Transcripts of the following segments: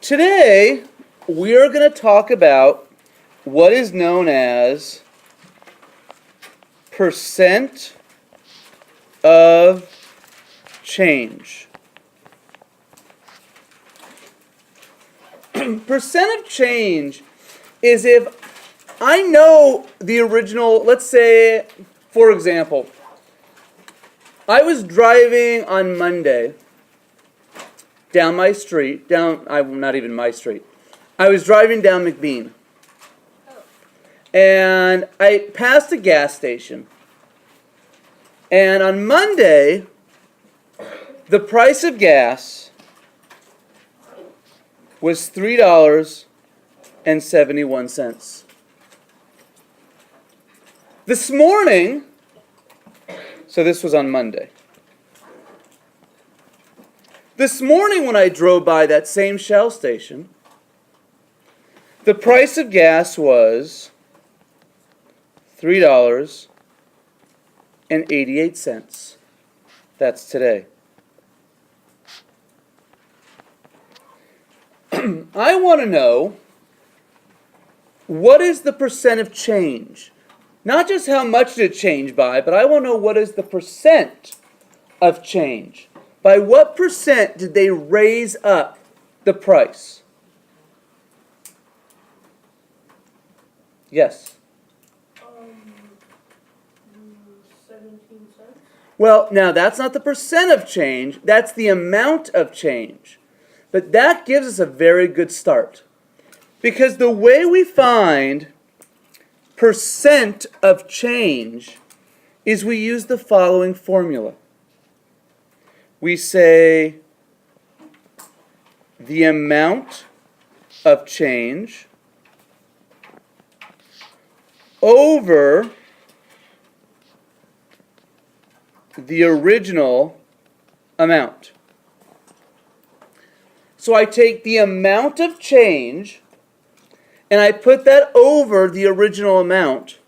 Today, we are going to talk about what is known as percent of change. Percent of change is if I know the original, let's say, for example, I was driving on Monday down my street, not even my street. I was driving down McBean. And I passed a gas station. And on Monday, the price of gas was $3.71. This morning, so this was on Monday. This morning when I drove by that same Shell station, the price of gas was $3.88. That's today. I want to know, what is the percent of change? Not just how much did it change by, but I want to know what is the percent of change. By what percent did they raise up the price? Yes? 17 cents. Well, now that's not the percent of change, that's the amount of change. But that gives us a very good start. Because the way we find percent of change is we use the following formula. We say the amount of change over the original amount. So I take the amount of change and I put that over the original amount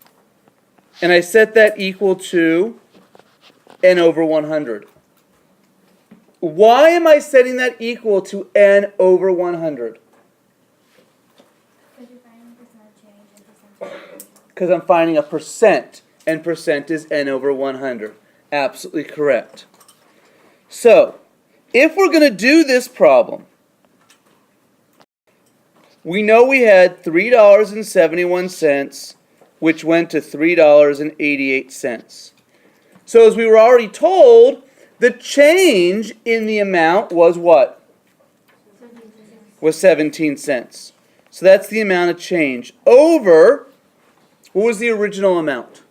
and I set that equal to n over 100. Why am I setting that equal to n over 100? Because I'm finding a percent, and percent is n over 100. Absolutely correct. So, if we're going to do this problem, we know we had $3.71, which went to $3.88. So as we were already told, the change in the amount was what? Was 17 cents. So that's the amount of change over, what was the original amount?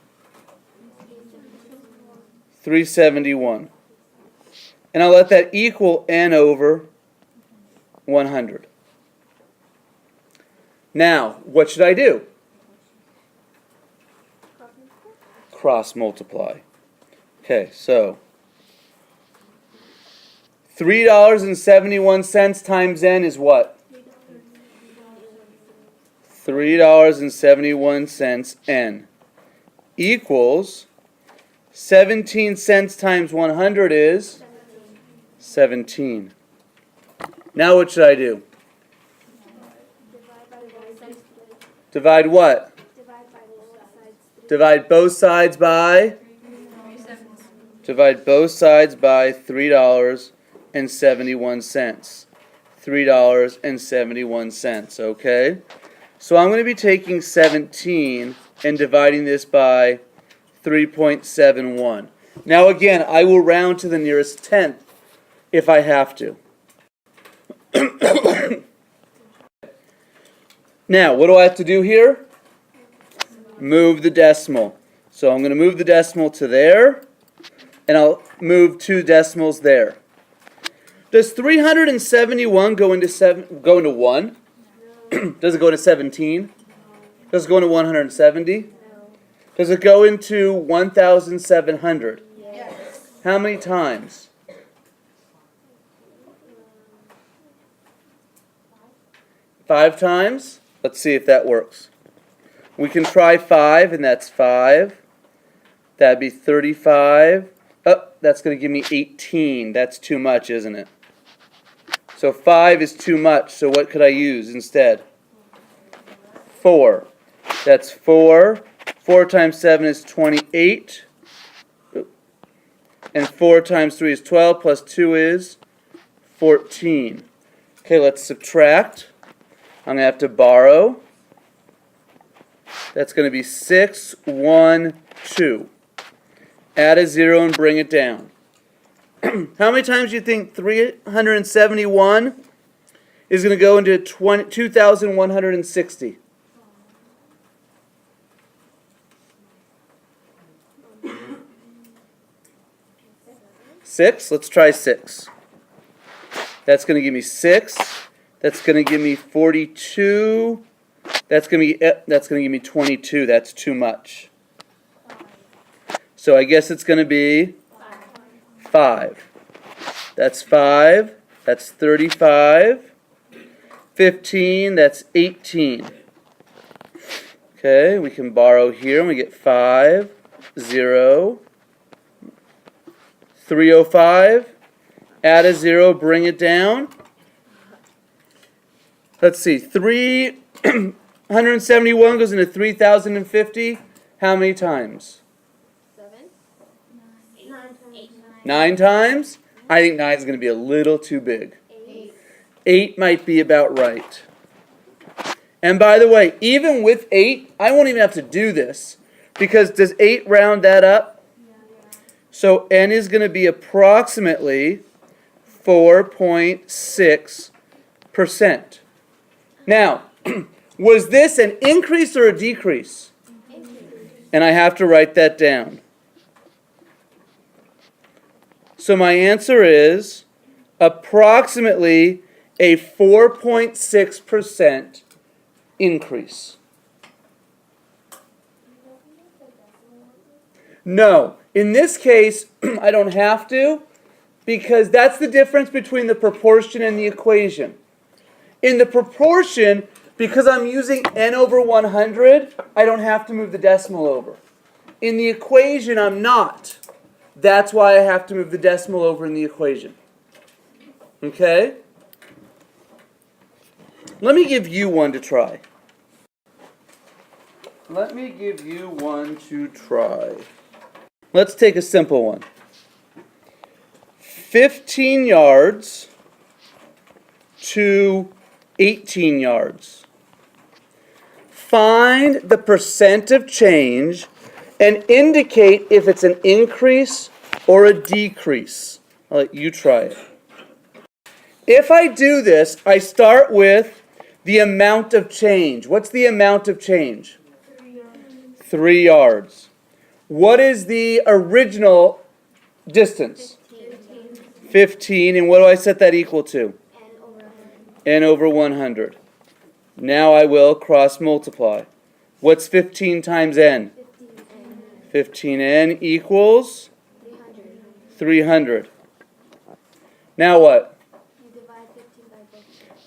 371. And I'll let that equal n over 100. Now, what should I do? Cross multiply. Okay, so $3.71 times n is what? $3.71 n equals 17 cents times 100 is 17. Now what should I do? Divide what? Divide both sides by? Divide both sides by $3.71. $3.71, okay? So I'm going to be taking 17 and dividing this by 3.71. Now again, I will round to the nearest tenth if I have to. Now, what do I have to do here? Move the decimal. So I'm going to move the decimal to there, and I'll move 2 decimals there. Does 371 go into 1? Does it go into 17? Does it go into 170? Does it go into 1,700? Yes. How many times? 5 times? Let's see if that works. We can try 5, and that's 5. That'd be 35. Oh, that's going to give me 18. That's too much, isn't it? So 5 is too much, so what could I use instead? 4. That's 4. 4 times 7 is 28. And 4 times 3 is 12, plus 2 is 14. Okay, let's subtract. I'm going to have to borrow. That's going to be 6, 1, 2. Add a 0 and bring it down. How many times do you think 371 is going to go into 2,160? 6? Let's try 6. That's going to give me 6. That's going to give me 42. That's going to give me 22. That's too much. So I guess it's going to be 5. That's 5. That's 35. 15. That's 18. Okay, we can borrow here and we get 5, 0, 305. Add a 0, bring it down. Let's see, 371 goes into 3,050. How many times? 9 times? I think 9 is going to be a little too big. 8 might be about right. And by the way, even with 8, I won't even have to do this. Because does 8 round that up? So n is going to be approximately 4.6%. Now, was this an increase or a decrease? And I have to write that down. So my answer is approximately a 4.6% increase. No, in this case, I don't have to, because that's the difference between the proportion and the equation. In the proportion, because I'm using n over 100, I don't have to move the decimal over. In the equation, I'm not. That's why I have to move the decimal over in the equation. Okay? Let me give you one to try. Let me give you one to try. Let's take a simple one. 15 yards to 18 yards. Find the percent of change and indicate if it's an increase or a decrease. I'll let you try it. If I do this, I start with the amount of change. What's the amount of change? 3 yards. What is the original distance? 15. And what do I set that equal to? N over 100. Now I will cross multiply. What's 15 times n? 15n equals 300. Now what?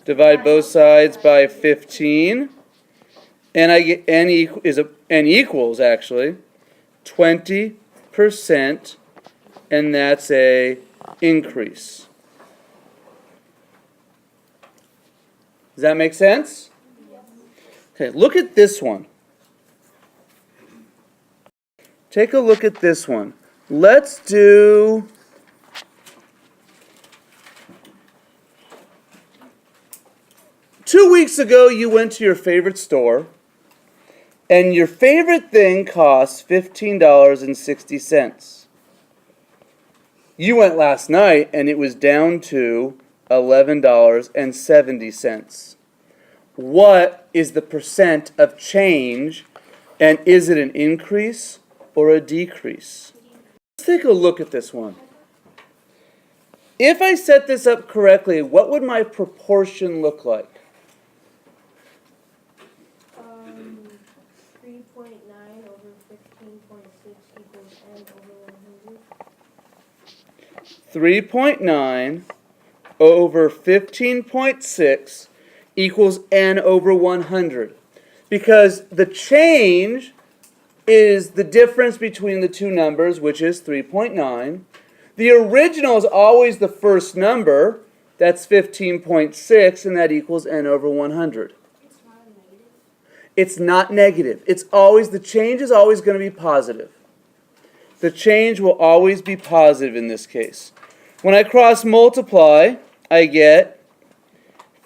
Divide both sides by 15. And I get n equals actually 20%, and that's a increase. Does that make sense? Okay, look at this one. Take a look at this one. Let's do two weeks ago you went to your favorite store and your favorite thing costs $15.60. You went last night and it was down to $11.70. What is the percent of change, and is it an increase or a decrease? Let's take a look at this one. If I set this up correctly, what would my proportion look like? 3.9 over 15.6 equals n over 100. 3.9 over 15.6 equals n over 100. Because the change is the difference between the two numbers, which is 3.9. The original is always the first number, That's 15.6, and that equals n over 100. It's not a negative. It's not negative. It's always, the change is always going to be positive. The change will always be positive in this case. When I cross multiply, I get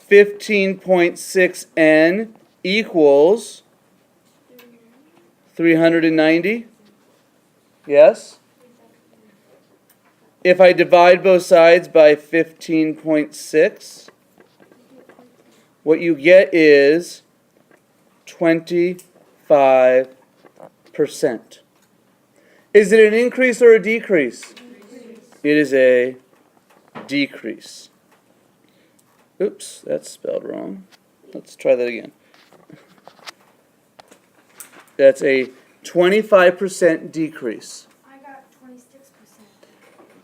15.6n equals 390. Yes? If I divide both sides by 15.6, what you get is 25%. Is it an increase or a decrease? It is a decrease. Oops, that's spelled wrong. Let's try that again. That's a 25% decrease. I got 26%.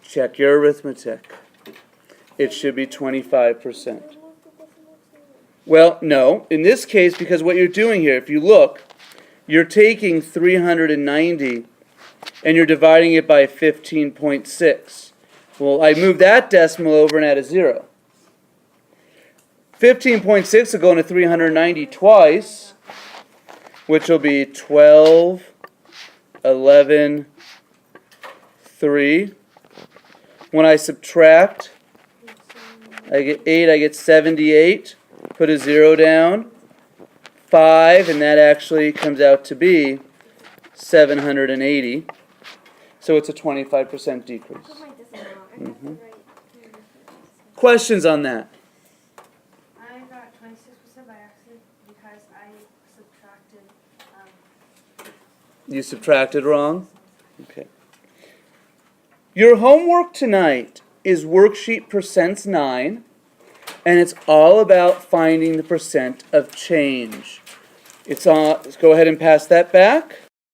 Check your arithmetic. It should be 25%. Well, no. In this case, because what you're doing here, if you look, you're taking 390 and you're dividing it by 15.6. Well, I move that decimal over and add a 0. 15.6 will go into 390 twice, which will be 12, 11, 3. When I subtract, I get 8, I get 78. Put a 0 down. 5, and that actually comes out to be 780. So it's a 25% decrease. Put my decimal out. I got the right. Questions on that? I got 26% by accident because I subtracted. You subtracted wrong? Okay. Your homework tonight is worksheet percents 9, and it's all about finding the percent of change. It's on. Let's go ahead and pass that back.